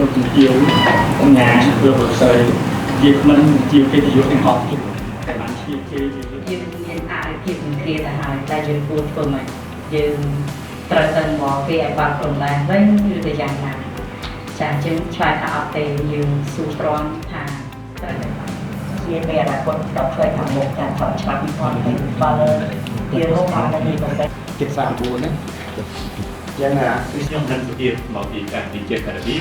trong tình yêu con nhà vừa vừa sợi việc mình chiều cái điều thành học cái bản chiយើងមានអរិភាពនឹងគ្នាទៅហើយតែយើងគួរធ្វើម៉េចយើងត្រូវទៅមកគេឲ្យបានព្រមដែរវិញឬទៅយ៉ាងណាចាអញ្ចឹងឆ្លើយថាអត់ទេយើងស៊ូទ្រាំថាត្រូវតែជាមានអនាគតដល់ឆ្លើយខាងមុខចាឆ្លាតពីផងទៅបើទីរកបាននេះទៅចិត្តសាបួនណាយ៉ាងណា ខ្ញុំនឹងទៅមកពីការវិជាការវិ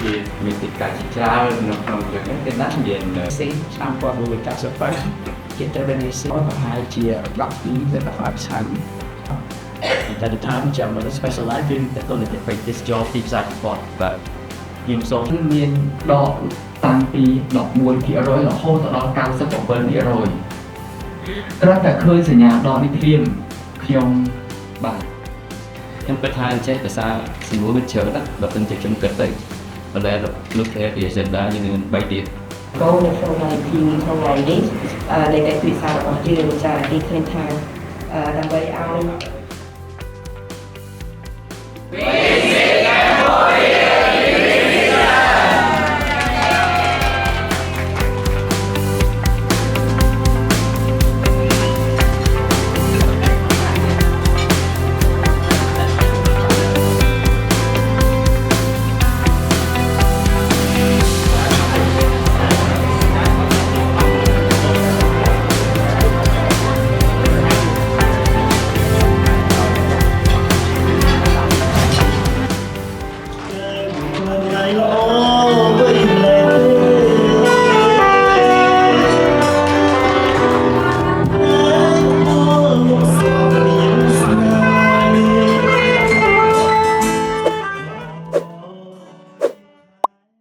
ជាមានទីការជាច្រើននៅក្នុងរឿងនេះតែណាស់មាន សេឆ្នាំ1998ចិត្តទៅនេះសិប្រហែលជា12ទៅ15ឆ្នាំតែទៅតាមចាំមក specialize in technology by this job ទីផ្សារsport បាទខ្ញុំសូម មានដកតាំងពី11%រហូតដល់97%ត្រឹមតែឃើញសញ្ញាដកនេះព្រាមខ្ញុំបាទ ខ្ញុំគិតថាអញ្ចេះភាសាសំណួរវាច្រើនណាស់បើមិនតែខ្ញុំគិតទៅប៉ុន្តែលោកគេពី agenda យើងនឹង3ទៀត គោលនៅក្នុងទីថ្ងៃនេះដែលតែពិសារបស់យើងចាទីឃើញថាដើម្បីឲ្យ